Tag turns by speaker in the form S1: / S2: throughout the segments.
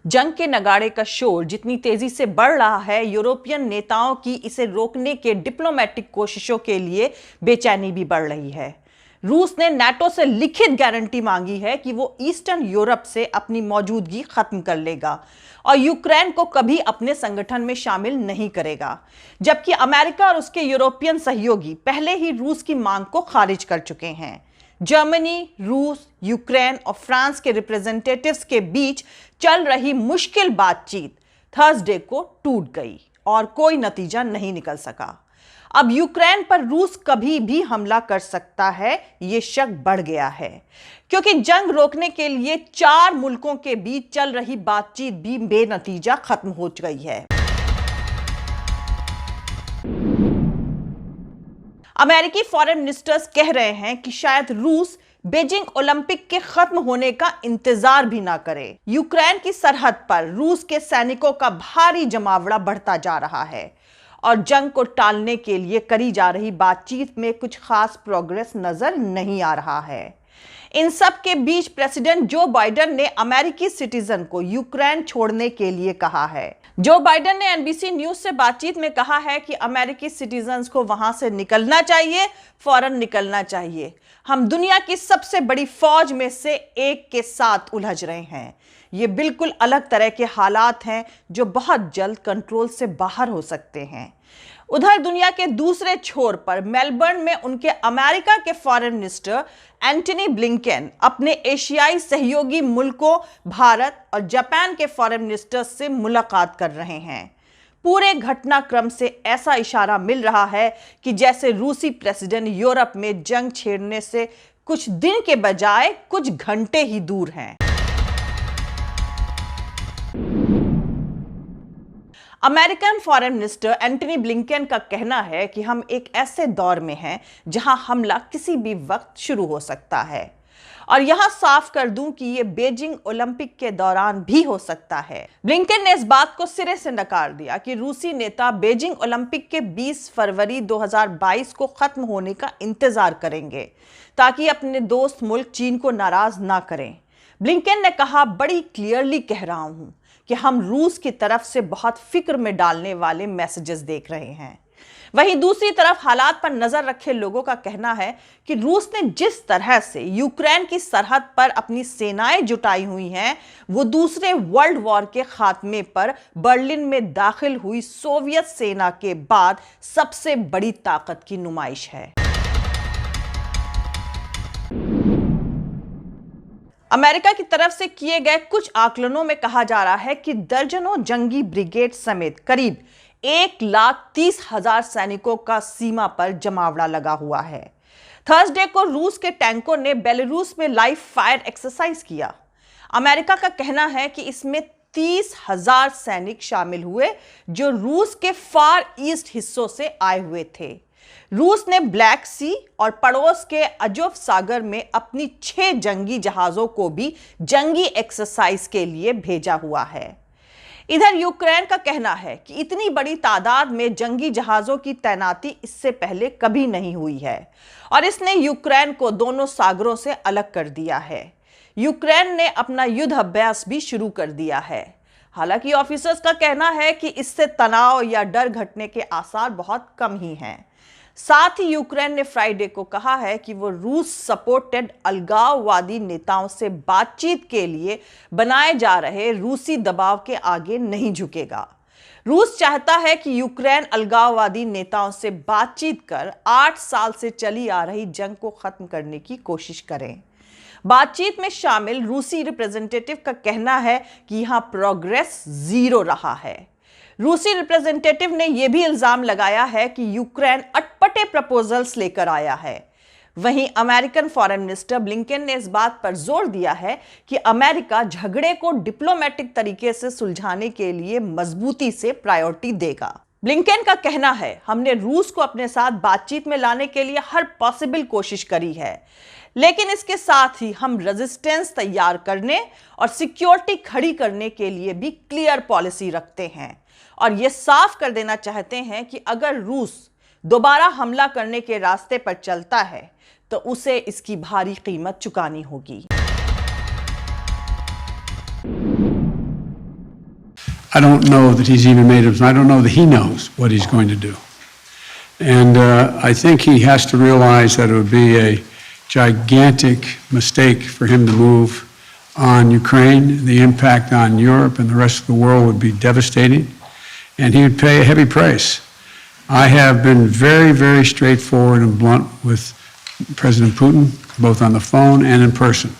S1: जंग के नगाड़े का शोर जितनी तेजी से बढ़ रहा है, यूरोपियन नेताओं की इसे रोकने के डिप्लोमेटिक कोशिशों के लिए बेचैनी भी बढ़ रही है। रूस ने नाटो से लिखित गारंटी मांगी है कि वो ईस्टर्न यूरोप से अपनी मौजूदगी खत्म कर लेगा और यूक्रेन को कभी अपने संगठन में शामिल नहीं करेगा, जबकि अमेरिका और उसके यूरोपियन सहयोगी पहले ही रूस की मांग को खारिज कर चुके हैं। जर्मनी, रूस, यूक्रेन और फ्रांस के रिप्रेजेंटेटिव्स के बीच चल रही मुश्किल बातचीत थर्सडे को टूट गई और कोई नतीजा नहीं निकल सका। अब यूक्रेन पर रूस कभी भी हमला कर सकता है, यह शक बढ़ गया है, क्योंकि जंग रोकने के लिए 4 मुल्कों के बीच चल रही बातचीत भी बेनतीजा खत्म हो गई है। अमेरिकी फॉरेन मिनिस्टर्स कह रहे हैं कि शायद रूस बीजिंग ओलंपिक के खत्म होने का इंतजार भी ना करे। यूक्रेन की सरहद पर रूस के सैनिकों का भारी जमावड़ा बढ़ता जा रहा है और जंग को टालने के लिए करी जा रही बातचीत में कुछ खास प्रोग्रेस नजर नहीं आ रहा है। इन सब के बीच प्रेसिडेंट जो बाइडेन ने अमेरिकी सिटीजन को यूक्रेन छोड़ने के लिए कहा है। जो बाइडेन ने एनबीसी न्यूज से बातचीत में कहा है कि अमेरिकी सिटीजन्स को वहां से निकलना चाहिए, फौरन निकलना चाहिए। हम दुनिया की सबसे बड़ी फौज में से एक के साथ उलझ रहे हैं। ये बिल्कुल अलग तरह के हालात हैं जो बहुत जल्द कंट्रोल से बाहर हो सकते हैं। उधर दुनिया के दूसरे छोर पर मेलबर्न में उनके अमेरिका के फॉरेन मिनिस्टर एंटनी ब्लिंकेन अपने एशियाई सहयोगी मुल्कों भारत और जापान के फॉरेन मिनिस्टर्स से मुलाकात कर रहे हैं। पूरे घटनाक्रम से ऐसा इशारा मिल रहा है कि जैसे रूसी प्रेसिडेंट यूरोप में जंग छेड़ने से कुछ दिन के बजाय कुछ घंटे ही दूर हैं। American foreign minister Antony Blinken का कहना है कि हम एक ऐसे दौर में हैं जहां हमला किसी भी वक्त शुरू हो सकता है और यहां साफ कर दूं कि यह बीजिंग ओलंपिक के दौरान भी हो सकता है। ब्लिंकेन ने इस बात को सिरे से नकार दिया कि रूसी नेता बीजिंग ओलंपिक के 20 फरवरी 2022 को खत्म होने का इंतजार करेंगे ताकि अपने दोस्त मुल्क चीन को नाराज ना करें। ब्लिंकेन ने कहा, बड़ी क्लियरली कह रहा हूं कि हम रूस की तरफ से बहुत फिक्र में डालने वाले मैसेजेस देख रहे हैं। वहीं दूसरी तरफ हालात पर नजर रखे लोगों का कहना है कि रूस ने जिस तरह से यूक्रेन की सरहद पर अपनी सेनाएं जुटाई हुई हैं, वो दूसरे वर्ल्ड वॉर के खात्मे पर बर्लिन में दाखिल हुई सोवियत सेना के बाद सबसे बड़ी ताकत की नुमाइश है। अमेरिका की तरफ से किए गए कुछ आकलनों में कहा जा रहा है कि दर्जनों जंगी ब्रिगेड समेत करीब 1,30,000 सैनिकों का सीमा पर जमावड़ा लगा हुआ है। थर्सडे को रूस के टैंकों ने बेलारूस में लाइव फायर एक्सरसाइज किया। अमेरिका का कहना है कि इसमें 30,000 सैनिक शामिल हुए जो रूस के फार ईस्ट हिस्सों से आए हुए थे। रूस ने ब्लैक सी और पड़ोस के अजोव सागर में अपनी 6 जंगी जहाजों को भी जंगी एक्सरसाइज के लिए भेजा हुआ है। इधर यूक्रेन का कहना है कि इतनी बड़ी तादाद में जंगी जहाजों की तैनाती इससे पहले कभी नहीं हुई है और इसने यूक्रेन को दोनों सागरों से अलग कर दिया है। यूक्रेन ने अपना युद्ध अभ्यास भी शुरू कर दिया है। हालांकि ऑफिसर्स का कहना है कि इससे तनाव या डर घटने के आसार बहुत कम ही हैं। साथ ही यूक्रेन ने फ्राइडे को कहा है कि वो रूस सपोर्टेड अलगाववादी नेताओं से बातचीत के लिए बनाए जा रहे रूसी दबाव के आगे नहीं झुकेगा। रूस चाहता है कि यूक्रेन अलगाववादी नेताओं से बातचीत कर 8 साल से चली आ रही जंग को खत्म करने की कोशिश करें। बातचीत में शामिल रूसी रिप्रेजेंटेटिव का कहना है कि यहां प्रोग्रेस 0 रहा है। रूसी रिप्रेजेंटेटिव ने यह भी इल्जाम लगाया है कि यूक्रेन अटपटे प्रपोजल्स लेकर आया है। वहीं अमेरिकन फॉरेन मिनिस्टर ब्लिंकेन ने इस बात पर जोर दिया है कि अमेरिका झगड़े को डिप्लोमेटिक तरीके से सुलझाने के लिए मजबूती से प्रायोरिटी देगा। ब्लिंकेन का कहना है, हमने रूस को अपने साथ बातचीत में लाने के लिए हर पॉसिबल कोशिश करी है, लेकिन इसके साथ ही हम रेजिस्टेंस तैयार करने और सिक्योरिटी खड़ी करने के लिए भी क्लियर पॉलिसी रखते हैं और यह साफ कर देना चाहते हैं कि अगर रूस दोबारा हमला करने के रास्ते पर चलता है तो उसे इसकी भारी कीमत चुकानी होगी।
S2: I don't know that he's even made it. I don't know that he knows what he's going to do. And I think he has to realize that it would be a gigantic mistake for him to move on Ukraine. The impact on Europe and the rest of the world would be devastating, and he would pay a heavy price. I have been very, very straightforward and blunt with President Putin, both on the phone and in person.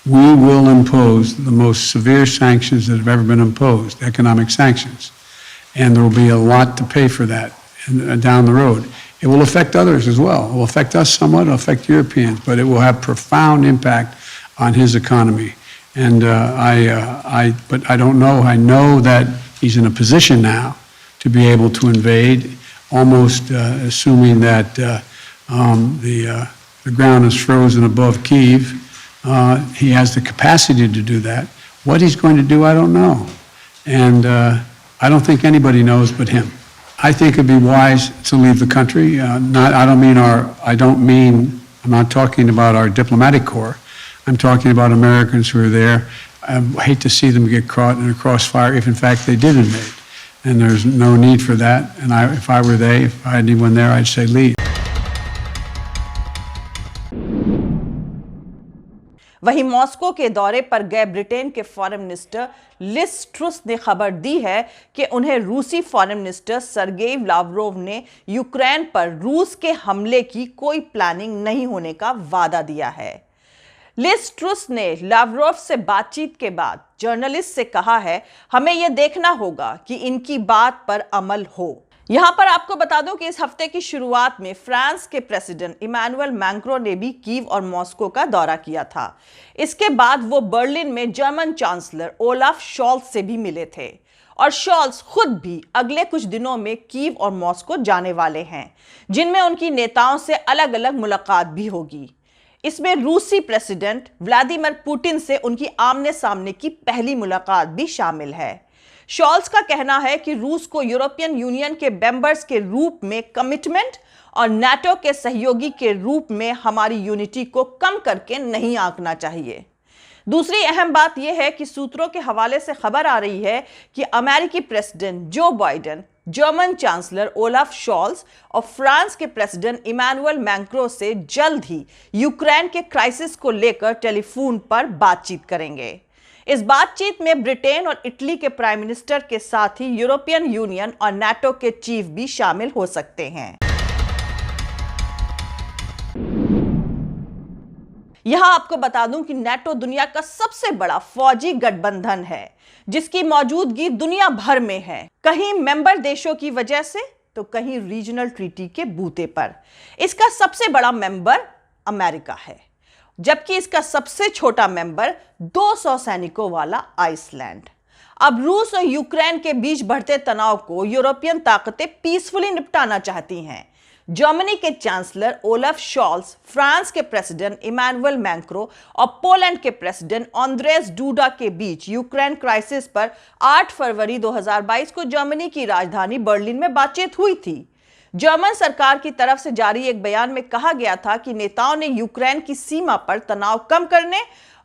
S2: We will impose the most severe sanctions that have ever been imposed, economic sanctions. And there will be a lot to pay for that down the road. It will affect others as well. It will affect us somewhat, it will affect Europeans, but it will have profound impact on his economy. And but I don't know. I know that he's in a position now to be able to invade, almost assuming that the ground is frozen above Kyiv. He has the capacity to do that. What he's going to do, I don't know. And I don't think anybody knows but him. I think it'd be wise to leave the country. I'm not talking about our diplomatic corps. I'm talking about Americans who are there. I hate to see them get caught in a crossfire if in fact they did invade. And there's no need for that. And if I had anyone there, I'd say leave.
S1: वहीं Moscow के दौरे पर गए Britain के foreign minister Liz Truss ने खबर दी है कि उन्हें रूसी फॉरेन मिनिस्टर सर्गेई लावरोव ने यूक्रेन पर रूस के हमले की कोई प्लानिंग नहीं होने का वादा दिया है। लिज ट्रुस ने लावरोव से बातचीत के बाद जर्नलिस्ट से कहा है, हमें यह देखना होगा कि इनकी बात पर अमल हो। यहां पर आपको बता दूं कि इस हफ्ते की शुरुआत में फ्रांस के प्रेसिडेंट इमैनुअल मैक्रों ने भी कीव और मॉस्को का दौरा किया था। इसके बाद वो बर्लिन में जर्मन चांसलर ओलाफ शॉल्स से भी मिले थे और शॉल्स खुद भी अगले कुछ दिनों में कीव और मॉस्को जाने वाले हैं, जिनमें उनकी नेताओं से अलग अलग मुलाकात भी होगी। इसमें रूसी प्रेसिडेंट व्लादिमीर पुतिन से उनकी आमने सामने की पहली मुलाकात भी शामिल है। शॉल्स का कहना है कि रूस को यूरोपियन यूनियन के मेंबर्स के रूप में कमिटमेंट और नाटो के सहयोगी के रूप में हमारी यूनिटी को कम करके नहीं आंकना चाहिए। दूसरी अहम बात यह है कि सूत्रों के हवाले से खबर आ रही है कि अमेरिकी president Joe Biden, German chancellor Olaf shawls और फ्रांस के प्रेसिडेंट इमैनुअल मैक्रों से जल्द ही यूक्रेन के क्राइसिस को लेकर टेलीफोन पर बातचीत करेंगे। इस बातचीत में ब्रिटेन और इटली के प्राइम मिनिस्टर के साथ ही यूरोपियन यूनियन और नाटो के चीफ भी शामिल हो सकते हैं। यहां आपको बता दूं कि नाटो दुनिया का सबसे बड़ा फौजी गठबंधन है, जिसकी मौजूदगी दुनिया भर में है, कहीं मेंबर देशों की वजह से तो कहीं रीजनल ट्रीटी के बूते पर। इसका सबसे बड़ा मेंबर अमेरिका है, जबकि इसका सबसे छोटा मेंबर 200 सैनिकों वाला आइसलैंड। अब रूस और यूक्रेन के बीच बढ़ते तनाव को यूरोपियन ताकतें पीसफुली निपटाना चाहती हैं। जर्मनी के चांसलर ओलाफ शॉल्स, फ्रांस के प्रेसिडेंट इमैनुअल मैक्रों और पोलैंड के प्रेसिडेंट आंद्रेस डूडा के बीच यूक्रेन क्राइसिस पर 8 फरवरी 2022 को जर्मनी की राजधानी बर्लिन में बातचीत हुई थी। जर्मन सरकार की तरफ से जारी एक बयान में कहा गया था कि नेताओं ने यूक्रेन की सीमा पर तनाव कम करने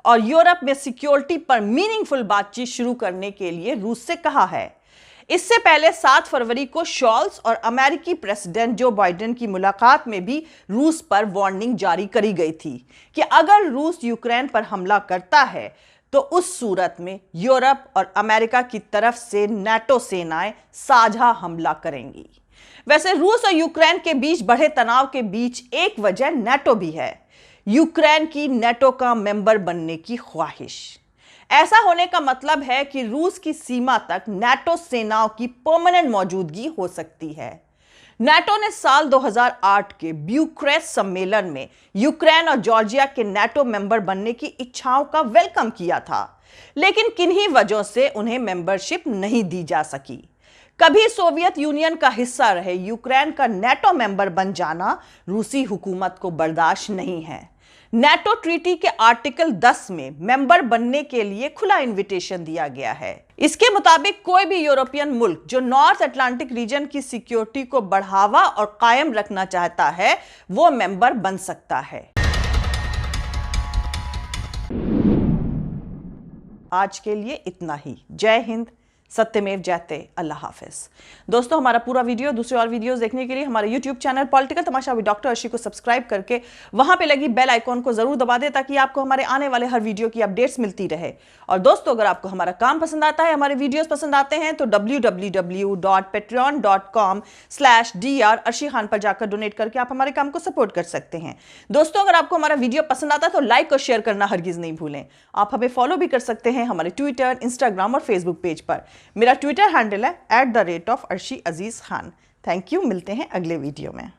S1: और यूरोप में सिक्योरिटी पर मीनिंगफुल बातचीत शुरू करने के लिए रूस से कहा है। इससे पहले 7 फरवरी को शॉल्स और अमेरिकी प्रेसिडेंट जो बाइडेन की मुलाकात में भी रूस पर वार्निंग जारी करी गई थी कि अगर रूस यूक्रेन पर हमला करता है तो उस सूरत में यूरोप और अमेरिका की तरफ से नाटो सेनाएं साझा हमला करेंगी। वैसे रूस और यूक्रेन के बीच बढ़े तनाव के बीच एक वजह नाटो भी है, यूक्रेन की नाटो का मेंबर बनने की ख्वाहिश। ऐसा होने का मतलब है कि रूस की सीमा तक नाटो सेनाओं की परमानेंट मौजूदगी हो सकती है। नाटो ने साल 2008 के ब्यूक्रेस्ट सम्मेलन में यूक्रेन और जॉर्जिया के नाटो मेंबर बनने की इच्छाओं का वेलकम किया था, लेकिन किन्हीं वजहों से उन्हें मेंबरशिप नहीं दी जा सकी। कभी सोवियत यूनियन का हिस्सा रहे यूक्रेन का नाटो मेंबर बन जाना रूसी हुकूमत को बर्दाश्त नहीं है। नाटो ट्रीटी के आर्टिकल 10 में मेंबर बनने के लिए खुला इनविटेशन दिया गया है। इसके मुताबिक कोई भी यूरोपियन मुल्क जो नॉर्थ अटलांटिक रीजन की सिक्योरिटी को बढ़ावा और कायम रखना चाहता है, वो मेंबर बन सकता है। आज के लिए इतना ही। जय हिंद, सत्यमेव जयते। अल्लाह हाफिज। दोस्तों, हमारा पूरा वीडियो, दूसरे और वीडियोस देखने के लिए हमारे YouTube channel political Tamasha with doctor Arshi को सब्सक्राइब करके वहां पे लगी बेल आइकॉन को जरूर दबा दें ताकि आपको हमारे आने वाले हर वीडियो की अपडेट्स मिलती रहे। और दोस्तों, अगर आपको हमारा काम पसंद आता है, हमारे वीडियोस पसंद आते हैं तो www.patreon.com/dr अर्शी खान पर जाकर डोनेट करके आप हमारे काम को सपोर्ट कर सकते हैं। दोस्तों, अगर आपको हमारा वीडियो पसंद आता है तो लाइक और शेयर करना हरगिज नहीं भूलें। आप हमें फॉलो भी कर सकते हैं हमारे ट्विटर, इंस्टाग्राम और फेसबुक पेज पर। मेरा ट्विटर हैंडल है @arshi aziz khan। Thank you. मिलते हैं अगले वीडियो में।